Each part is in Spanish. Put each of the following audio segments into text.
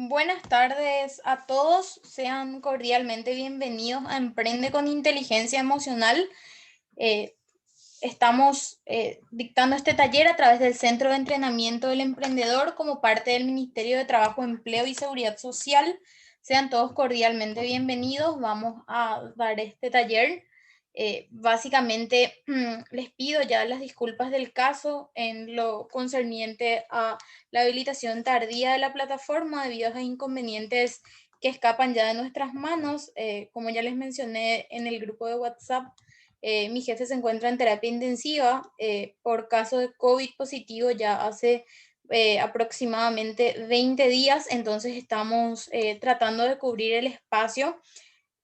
Buenas tardes a todos, sean cordialmente bienvenidos a Emprende con Inteligencia Emocional. Eh, Estamos dictando este taller a través del Centro de Entrenamiento del Emprendedor como parte del Ministerio de Trabajo, Empleo y Seguridad Social. Sean todos cordialmente bienvenidos. Vamos a dar este taller. Básicamente, les pido ya las disculpas del caso en lo concerniente a la habilitación tardía de la plataforma debido a inconvenientes que escapan ya de nuestras manos. Como ya les mencioné en el grupo de WhatsApp, mi jefe se encuentra en terapia intensiva por caso de COVID positivo ya hace aproximadamente 20 días, entonces estamos tratando de cubrir el espacio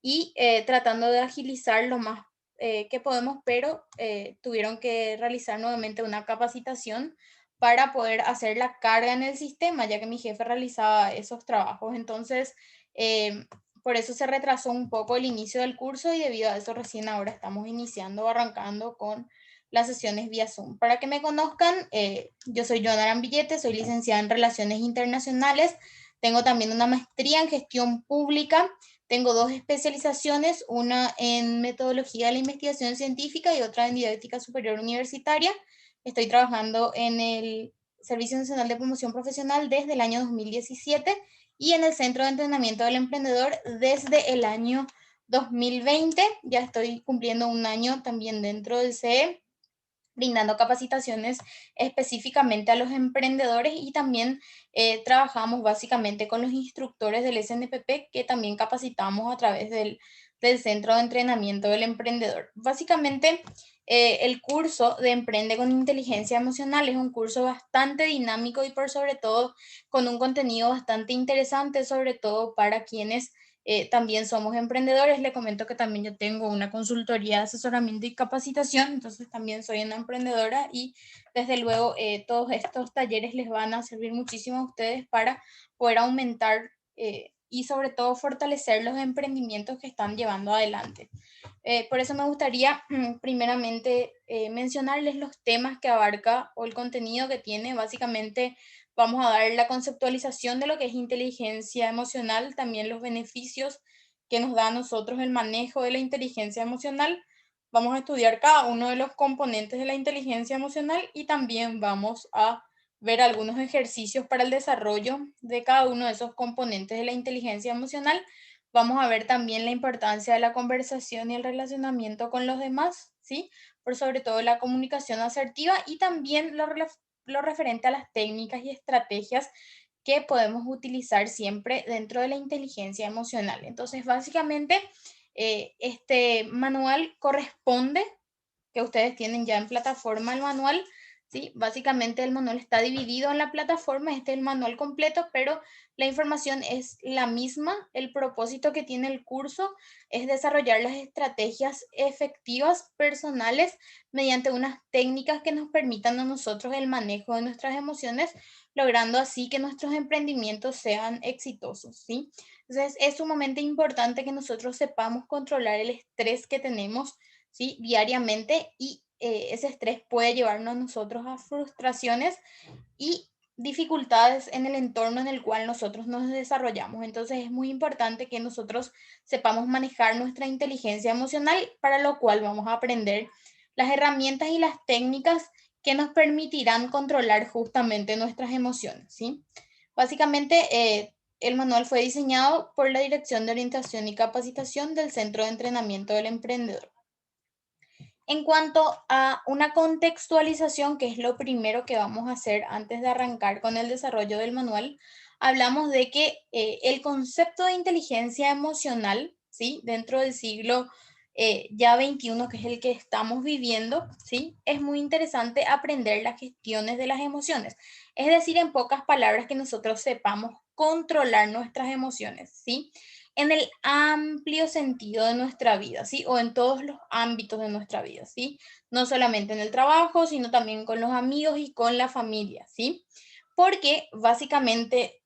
y tratando de agilizar lo más que podemos, pero tuvieron que realizar nuevamente una capacitación para poder hacer la carga en el sistema, ya que mi jefe realizaba esos trabajos. Entonces, eh, por eso se retrasó un poco el inicio del curso y debido a eso recién ahora estamos iniciando, arrancando con las sesiones vía Zoom. Para que me conozcan, yo soy Joana Arambillete, soy licenciada en Relaciones Internacionales, tengo también una maestría en Gestión Pública. Tengo dos especializaciones, una en metodología de la investigación científica y otra en didáctica superior universitaria. Estoy trabajando en el Servicio Nacional de Promoción Profesional desde el año 2017 y en el Centro de Entrenamiento del Emprendedor desde el año 2020. Ya estoy cumpliendo un año también dentro del CE, brindando capacitaciones específicamente a los emprendedores y también trabajamos básicamente con los instructores del SNPP que también capacitamos a través del Centro de Entrenamiento del Emprendedor. Básicamente, el curso de Emprende con Inteligencia Emocional es un curso bastante dinámico y por sobre todo con un contenido bastante interesante, sobre todo para quienes también somos emprendedores. Le comento que también yo tengo una consultoría de asesoramiento y capacitación, entonces también soy una emprendedora y desde luego todos estos talleres les van a servir muchísimo a ustedes para poder aumentar y sobre todo fortalecer los emprendimientos que están llevando adelante. Por eso me gustaría primeramente mencionarles los temas que abarca o el contenido que tiene. Básicamente vamos a dar la conceptualización de lo que es inteligencia emocional, también los beneficios que nos da a nosotros el manejo de la inteligencia emocional. Vamos a estudiar cada uno de los componentes de la inteligencia emocional y también vamos a ver algunos ejercicios para el desarrollo de cada uno de esos componentes de la inteligencia emocional. Vamos a ver también la importancia de la conversación y el relacionamiento con los demás, ¿sí? Por sobre todo la comunicación asertiva y también lo referente a las técnicas y estrategias que podemos utilizar siempre dentro de la inteligencia emocional. Entonces, básicamente, este manual corresponde, que ustedes tienen ya en plataforma el manual, ¿sí? Básicamente el manual está dividido en la plataforma, este es el manual completo, pero la información es la misma. El propósito que tiene el curso es desarrollar las estrategias efectivas personales mediante unas técnicas que nos permitan a nosotros el manejo de nuestras emociones, logrando así que nuestros emprendimientos sean exitosos, ¿sí? Entonces es sumamente importante que nosotros sepamos controlar el estrés que tenemos, ¿sí? Diariamente y ese estrés puede llevarnos a nosotros a frustraciones y dificultades en el entorno en el cual nosotros nos desarrollamos. Entonces es muy importante que nosotros sepamos manejar nuestra inteligencia emocional, para lo cual vamos a aprender las herramientas y las técnicas que nos permitirán controlar justamente nuestras emociones, ¿sí? Básicamente, el manual fue diseñado por la Dirección de Orientación y Capacitación del Centro de Entrenamiento del Emprendedor. En cuanto a una contextualización, que es lo primero que vamos a hacer antes de arrancar con el desarrollo del manual, hablamos de que el concepto de inteligencia emocional, ¿sí? Dentro del siglo ya 21, que es el que estamos viviendo, ¿sí? Es muy interesante aprender las gestiones de las emociones. Es decir, en pocas palabras, que nosotros sepamos controlar nuestras emociones, ¿sí? En el amplio sentido de nuestra vida, ¿sí? O en todos los ámbitos de nuestra vida, ¿sí? No solamente en el trabajo, sino también con los amigos y con la familia, ¿sí? Porque básicamente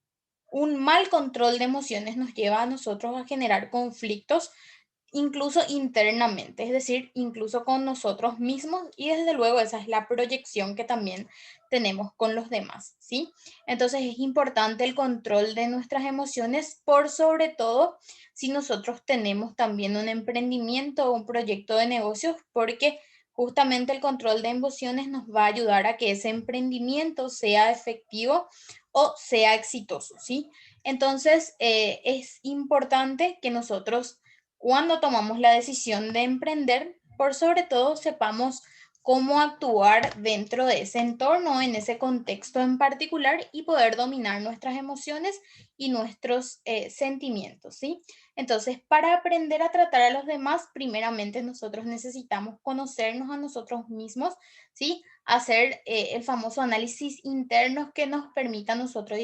un mal control de emociones nos lleva a nosotros a generar conflictos incluso internamente, es decir, incluso con nosotros mismos, y desde luego esa es la proyección que también tenemos con los demás, ¿sí? Entonces es importante el control de nuestras emociones, por sobre todo si nosotros tenemos también un emprendimiento o un proyecto de negocios, porque justamente el control de emociones nos va a ayudar a que ese emprendimiento sea efectivo o sea exitoso, ¿sí? Entonces, es importante que nosotros, cuando tomamos la decisión de emprender, por sobre todo sepamos cómo actuar dentro de ese entorno, en ese contexto en particular, y poder dominar nuestras emociones y nuestros sentimientos, ¿sí? Entonces, para aprender a tratar a los demás, primeramente nosotros necesitamos conocernos a nosotros mismos, ¿sí? Hacer el famoso análisis interno que nos permita a nosotros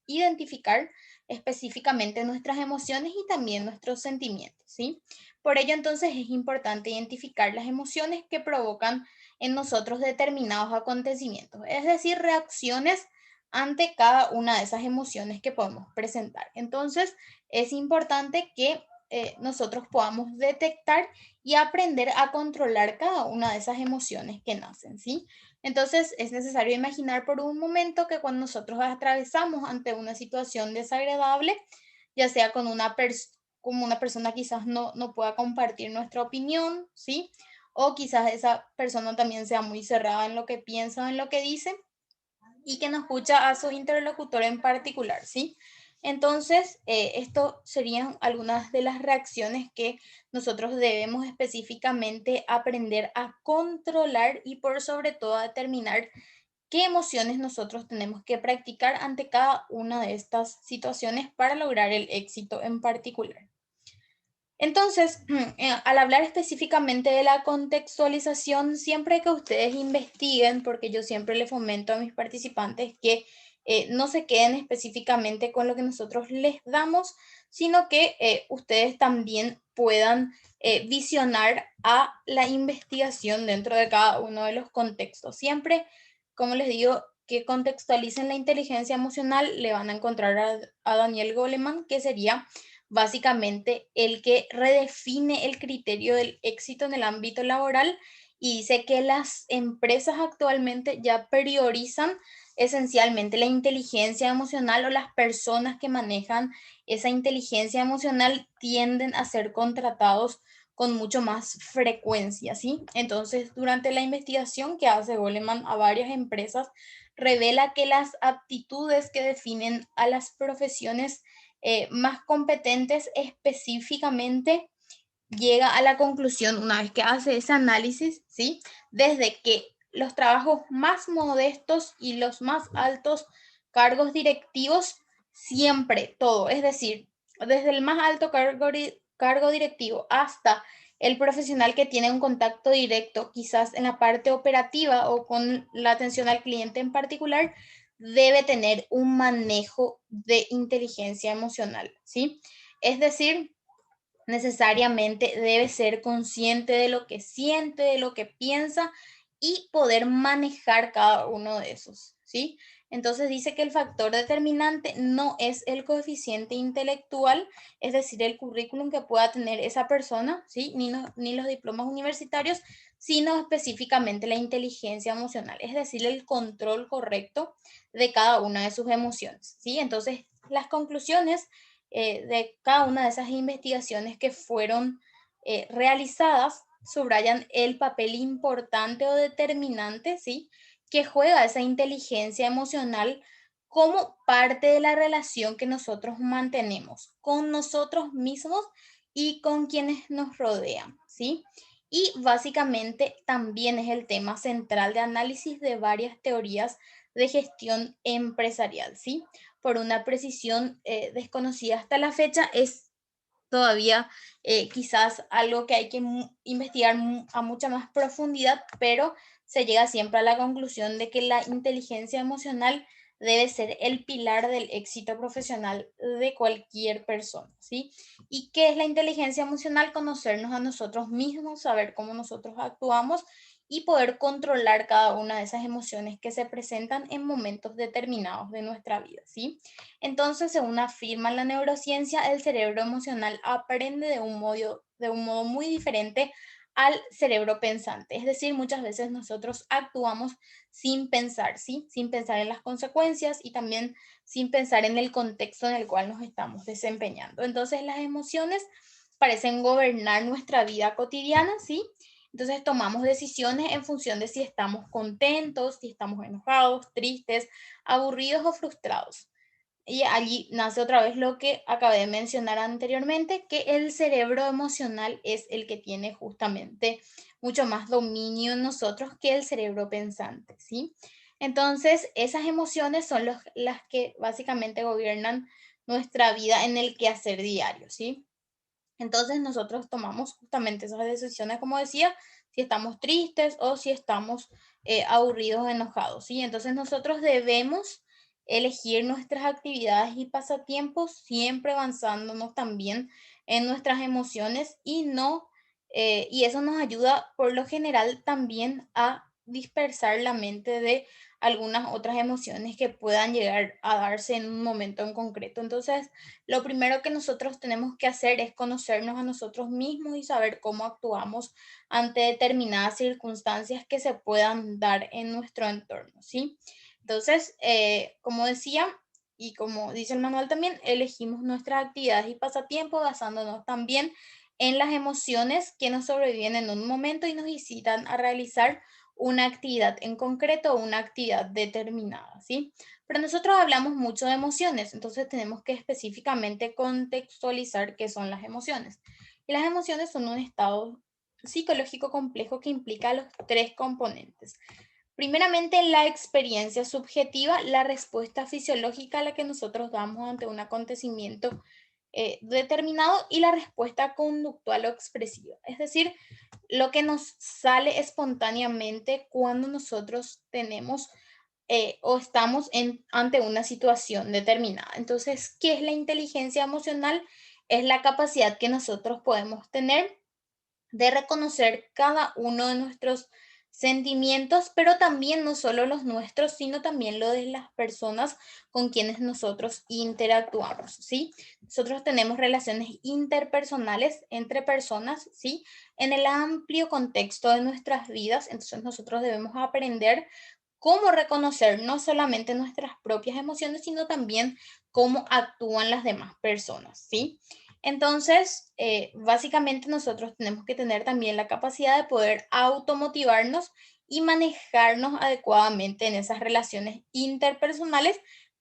identificar específicamente nuestras emociones y también nuestros sentimientos, ¿sí? Por ello, entonces, es importante identificar las emociones que provocan en nosotros determinados acontecimientos, es decir, reacciones ante cada una de esas emociones que podemos presentar. Entonces, es importante que nosotros podamos detectar y aprender a controlar cada una de esas emociones que nacen, ¿sí? Entonces, es necesario imaginar por un momento que cuando nosotros atravesamos ante una situación desagradable, ya sea con como una persona quizás no pueda compartir nuestra opinión, ¿sí? O quizás esa persona también sea muy cerrada en lo que piensa o en lo que dice y que no escucha a su interlocutor en particular, ¿sí? Entonces, esto serían algunas de las reacciones que nosotros debemos específicamente aprender a controlar y por sobre todo a determinar qué emociones nosotros tenemos que practicar ante cada una de estas situaciones para lograr el éxito en particular. Entonces, al hablar específicamente de la contextualización, siempre que ustedes investiguen, porque yo siempre le fomento a mis participantes que no se queden específicamente con lo que nosotros les damos, sino que ustedes también puedan visionar a la investigación dentro de cada uno de los contextos. Siempre, como les digo, que contextualicen la inteligencia emocional, le van a encontrar a Daniel Goleman, que sería básicamente el que redefine el criterio del éxito en el ámbito laboral y dice que las empresas actualmente ya priorizan esencialmente la inteligencia emocional, o las personas que manejan esa inteligencia emocional tienden a ser contratados con mucho más frecuencia, ¿sí? Entonces, durante la investigación que hace Goleman a varias empresas, revela que las aptitudes que definen a las profesiones más competentes específicamente, llega a la conclusión, una vez que hace ese análisis, ¿sí? Desde que los trabajos más modestos y los más altos cargos directivos, siempre todo, es decir, desde el más alto cargo directivo hasta el profesional que tiene un contacto directo, quizás en la parte operativa o con la atención al cliente en particular, debe tener un manejo de inteligencia emocional, ¿sí? Es decir, necesariamente debe ser consciente de lo que siente, de lo que piensa y poder manejar cada uno de esos, ¿sí? Entonces dice que el factor determinante no es el coeficiente intelectual, es decir, el currículum que pueda tener esa persona, ¿sí? Ni los diplomas universitarios, sino específicamente la inteligencia emocional, es decir, el control correcto de cada una de sus emociones, ¿sí? Entonces, las conclusiones de cada una de esas investigaciones que fueron realizadas subrayan el papel importante o determinante, ¿sí? Que juega esa inteligencia emocional como parte de la relación que nosotros mantenemos con nosotros mismos y con quienes nos rodean, ¿sí? Y básicamente también es el tema central de análisis de varias teorías de gestión empresarial, ¿sí? Por una precisión desconocida hasta la fecha, es todavía quizás algo que hay que investigar a mucha más profundidad, pero se llega siempre a la conclusión de que la inteligencia emocional debe ser el pilar del éxito profesional de cualquier persona, ¿sí? ¿Y qué es la inteligencia emocional? Conocernos a nosotros mismos, saber cómo nosotros actuamos y poder controlar cada una de esas emociones que se presentan en momentos determinados de nuestra vida, ¿sí? Entonces, según afirma la neurociencia, el cerebro emocional aprende de un modo muy diferente al cerebro pensante. Es decir, muchas veces nosotros actuamos sin pensar, ¿sí? Sin pensar en las consecuencias y también sin pensar en el contexto en el cual nos estamos desempeñando. Entonces, las emociones parecen gobernar nuestra vida cotidiana, ¿sí? Entonces tomamos decisiones en función de si estamos contentos, si estamos enojados, tristes, aburridos o frustrados. Y allí nace otra vez lo que acabé de mencionar anteriormente, que el cerebro emocional es el que tiene justamente mucho más dominio en nosotros que el cerebro pensante, ¿sí? Entonces, esas emociones son las que básicamente gobiernan nuestra vida en el quehacer diario, ¿sí? Entonces nosotros tomamos justamente esas decisiones, como decía, si estamos tristes o si estamos aburridos o enojados, ¿sí? Entonces nosotros debemos elegir nuestras actividades y pasatiempos, siempre avanzándonos también en nuestras emociones y no, y eso nos ayuda por lo general también a dispersar la mente de algunas otras emociones que puedan llegar a darse en un momento en concreto. Entonces, lo primero que nosotros tenemos que hacer es conocernos a nosotros mismos y saber cómo actuamos ante determinadas circunstancias que se puedan dar en nuestro entorno, ¿sí? Entonces, como decía, y como dice el manual también, elegimos nuestras actividades y pasatiempos basándonos también en las emociones que nos sobreviven en un momento y nos incitan a realizar una actividad en concreto o una actividad determinada, ¿sí? Pero nosotros hablamos mucho de emociones, entonces tenemos que específicamente contextualizar qué son las emociones. Y las emociones son un estado psicológico complejo que implica los tres componentes. Primeramente, la experiencia subjetiva, la respuesta fisiológica a la que nosotros damos ante un acontecimiento determinado y la respuesta conductual o expresiva. Es decir, lo que nos sale espontáneamente cuando nosotros tenemos o estamos ante una situación determinada. Entonces, ¿qué es la inteligencia emocional? Es la capacidad que nosotros podemos tener de reconocer cada uno de nuestros sentimientos, pero también no solo los nuestros, sino también lo de las personas con quienes nosotros interactuamos, ¿sí? Nosotros tenemos relaciones interpersonales entre personas, ¿sí? En el amplio contexto de nuestras vidas, entonces nosotros debemos aprender cómo reconocer no solamente nuestras propias emociones, sino también cómo actúan las demás personas, ¿sí? Entonces, básicamente nosotros tenemos que tener también la capacidad de poder automotivarnos y manejarnos adecuadamente en esas relaciones interpersonales,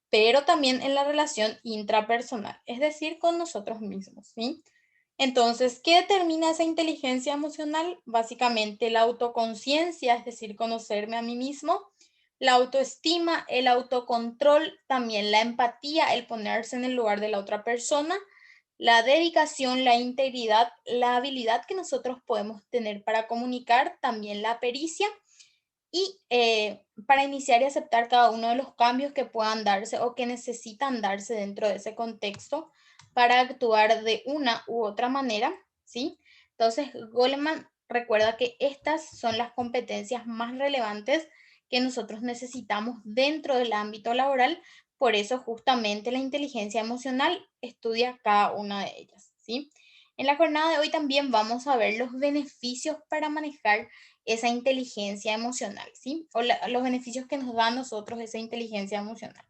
pero también en la relación intrapersonal, es decir, con nosotros mismos, ¿sí? Entonces, ¿qué determina esa inteligencia emocional? Básicamente la autoconciencia, es decir, conocerme a mí mismo, la autoestima, el autocontrol, también la empatía, el ponerse en el lugar de la otra persona, la dedicación, la integridad, la habilidad que nosotros podemos tener para comunicar, también la pericia y para iniciar y aceptar cada uno de los cambios que puedan darse o que necesitan darse dentro de ese contexto para actuar de una u otra manera, ¿sí? Entonces, Goleman recuerda que estas son las competencias más relevantes que nosotros necesitamos dentro del ámbito laboral, por eso justamente la inteligencia emocional estudia cada una de ellas, ¿sí? En la jornada de hoy también vamos a ver los beneficios para manejar esa inteligencia emocional, ¿sí? O los beneficios que nos da a nosotros esa inteligencia emocional.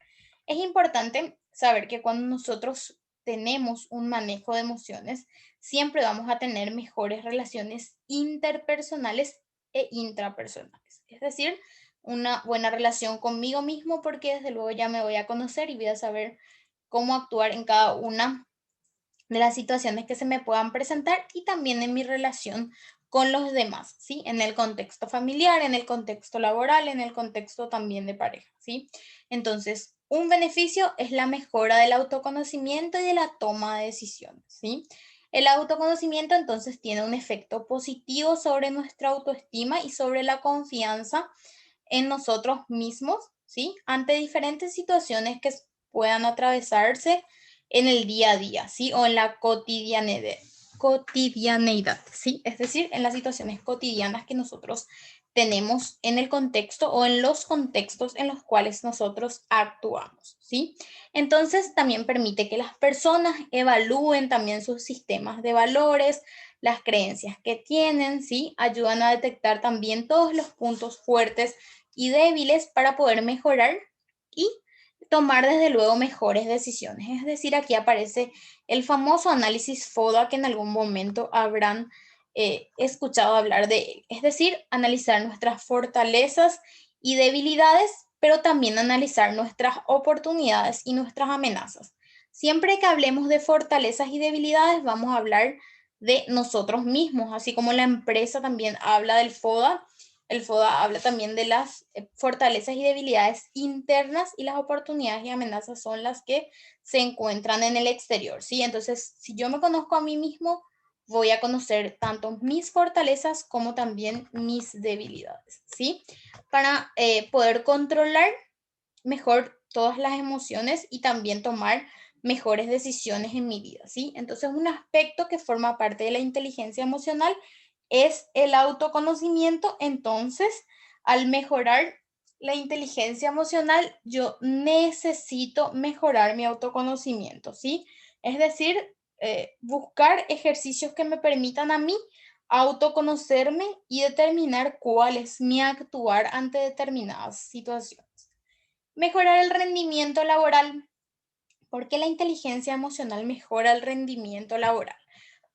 Es importante saber que cuando nosotros tenemos un manejo de emociones, siempre vamos a tener mejores relaciones interpersonales e intrapersonales. Es decir, una buena relación conmigo mismo porque desde luego ya me voy a conocer y voy a saber cómo actuar en cada una de las situaciones que se me puedan presentar y también en mi relación con los demás, ¿sí? En el contexto familiar, en el contexto laboral, en el contexto también de pareja, ¿sí? Entonces, un beneficio es la mejora del autoconocimiento y de la toma de decisiones, ¿sí? El autoconocimiento entonces tiene un efecto positivo sobre nuestra autoestima y sobre la confianza en nosotros mismos, ¿sí? Ante diferentes situaciones que puedan atravesarse en el día a día, ¿sí? O en la cotidianeidad, ¿sí? Es decir, en las situaciones cotidianas que nosotros tenemos en el contexto o en los contextos en los cuales nosotros actuamos, ¿sí? Entonces también permite que las personas evalúen también sus sistemas de valores, las creencias que tienen, ¿sí? Ayudan a detectar también todos los puntos fuertes y débiles para poder mejorar y tomar desde luego mejores decisiones. Es decir, aquí aparece el famoso análisis FODA que en algún momento habrán escuchado hablar de él. Es decir, analizar nuestras fortalezas y debilidades, pero también analizar nuestras oportunidades y nuestras amenazas. Siempre que hablemos de fortalezas y debilidades, vamos a hablar de nosotros mismos, así como la empresa también habla del FODA. El FODA habla también de las fortalezas y debilidades internas y las oportunidades y amenazas son las que se encuentran en el exterior, ¿sí? Entonces, si yo me conozco a mí mismo, voy a conocer tanto mis fortalezas como también mis debilidades, ¿sí? Para poder controlar mejor todas las emociones y también tomar mejores decisiones en mi vida, ¿sí? Entonces, un aspecto que forma parte de la inteligencia emocional es el autoconocimiento. Entonces, al mejorar la inteligencia emocional, yo necesito mejorar mi autoconocimiento, ¿sí? Es decir, buscar ejercicios que me permitan a mí autoconocerme y determinar cuál es mi actuar ante determinadas situaciones. Mejorar el rendimiento laboral. ¿Por qué la inteligencia emocional mejora el rendimiento laboral?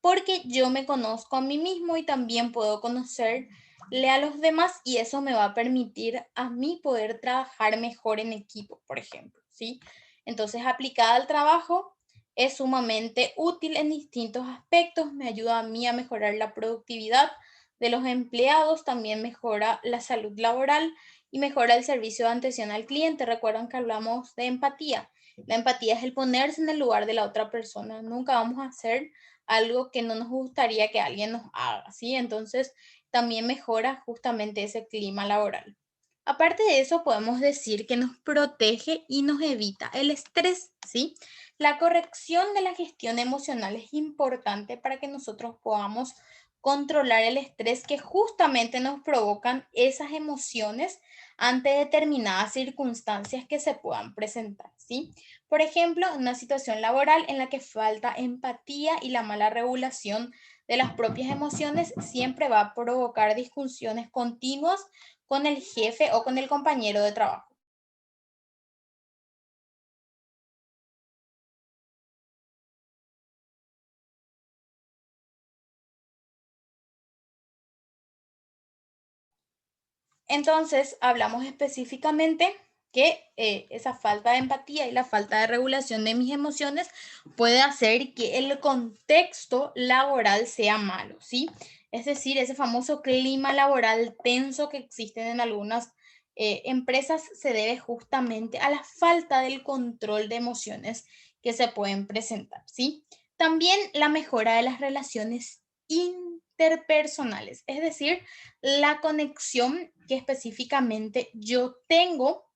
Porque yo me conozco a mí mismo y también puedo conocerle a los demás y eso me va a permitir a mí poder trabajar mejor en equipo, por ejemplo, ¿sí? Entonces, aplicada al trabajo, es sumamente útil en distintos aspectos, me ayuda a mí a mejorar la productividad de los empleados, también mejora la salud laboral y mejora el servicio de atención al cliente. Recuerdan que hablamos de empatía. La empatía es el ponerse en el lugar de la otra persona. Nunca vamos a hacer algo que no nos gustaría que alguien nos haga, ¿sí? Entonces, también mejora justamente ese clima laboral. Aparte de eso, podemos decir que nos protege y nos evita el estrés, ¿sí? La corrección de la gestión emocional es importante para que nosotros podamos controlar el estrés que justamente nos provocan esas emociones ante determinadas circunstancias que se puedan presentar, ¿sí? Por ejemplo, una situación laboral en la que falta empatía y la mala regulación de las propias emociones siempre va a provocar discusiones continuas con el jefe o con el compañero de trabajo. Entonces, hablamos específicamente que esa falta de empatía y la falta de regulación de mis emociones puede hacer que el contexto laboral sea malo, ¿sí? Es decir, ese famoso clima laboral tenso que existe en algunas empresas se debe justamente a la falta del control de emociones que se pueden presentar, ¿sí? También la mejora de las relaciones interpersonales, es decir, la conexión que específicamente yo tengo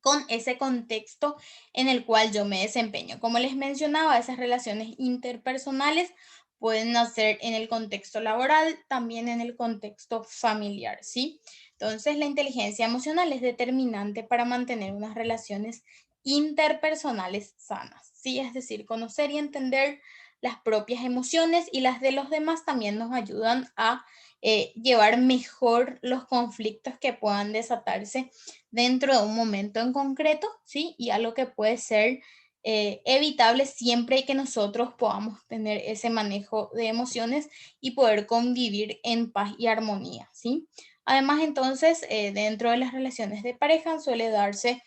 con ese contexto en el cual yo me desempeño. Como les mencionaba, esas relaciones interpersonales pueden nacer en el contexto laboral, también en el contexto familiar, ¿sí? Entonces, la inteligencia emocional es determinante para mantener unas relaciones interpersonales sanas, ¿sí? Es decir, conocer y entender las propias emociones y las de los demás también nos ayudan a llevar mejor los conflictos que puedan desatarse dentro de un momento en concreto, ¿sí? Y algo que puede ser evitable siempre que nosotros podamos tener ese manejo de emociones y poder convivir en paz y armonía, ¿sí? Además, entonces, dentro de las relaciones de pareja suele darse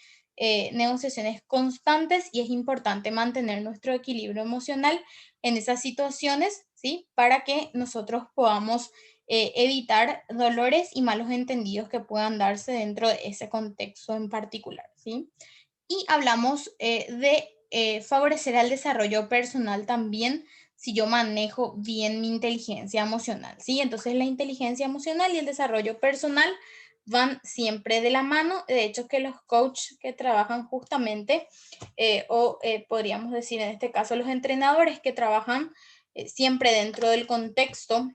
negociaciones constantes y es importante mantener nuestro equilibrio emocional en esas situaciones, ¿sí? Para que nosotros podamos evitar dolores y malos entendidos que puedan darse dentro de ese contexto en particular, ¿sí? Y hablamos de favorecer el desarrollo personal también si yo manejo bien mi inteligencia emocional, ¿sí? Entonces la inteligencia emocional y el desarrollo personal van siempre de la mano. De hecho, que los coaches que trabajan justamente, podríamos decir en este caso los entrenadores que trabajan siempre dentro del contexto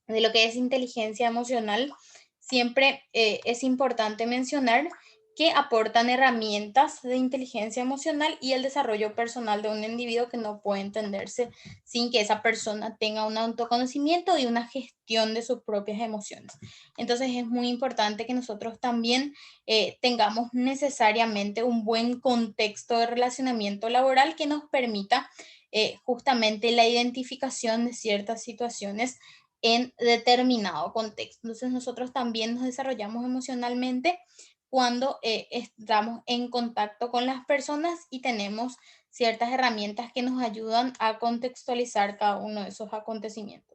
de lo que es inteligencia emocional, siempre es importante mencionar que aportan herramientas de inteligencia emocional y el desarrollo personal de un individuo que no puede entenderse sin que esa persona tenga un autoconocimiento y una gestión de sus propias emociones. Entonces es muy importante que nosotros también tengamos necesariamente un buen contexto de relacionamiento laboral que nos permita justamente la identificación de ciertas situaciones en determinado contexto. Entonces nosotros también nos desarrollamos emocionalmente cuando estamos en contacto con las personas y tenemos ciertas herramientas que nos ayudan a contextualizar cada uno de esos acontecimientos.